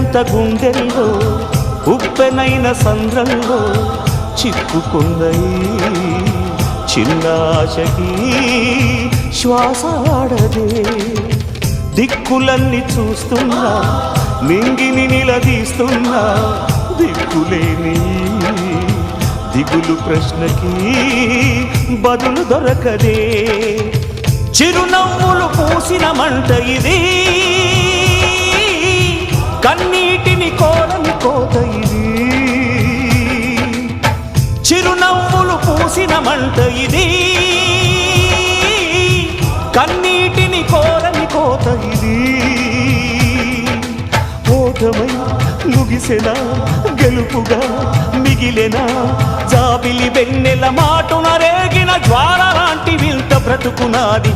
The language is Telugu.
ఉప్పెనంత గుండెల్లో ఉప్పెనైన సంద్రంలో చిక్కుకుందై చిన్న ఆశకి శ్వాస ఆడదే. దిక్కులన్నీ చూస్తున్నా నింగిని నిలదీస్తున్నా దిక్కులేని దిగులు ప్రశ్నకి బదులు దొరకదే. చిరునవ్వులు పూసిన మంట ఇది, కన్నీటిని కోరని కోత ఇది. చిరునవ్వులు పూసిన మంట ఇది, కన్నీటిని కోరని కోత ఇది. ఓటమై ముగిసెనా గెలుపుగా మిగిలెనా, జాబిలి వెన్నెల మాటున రేగిన జ్వాల లాంటి వింత బ్రతుకునాది.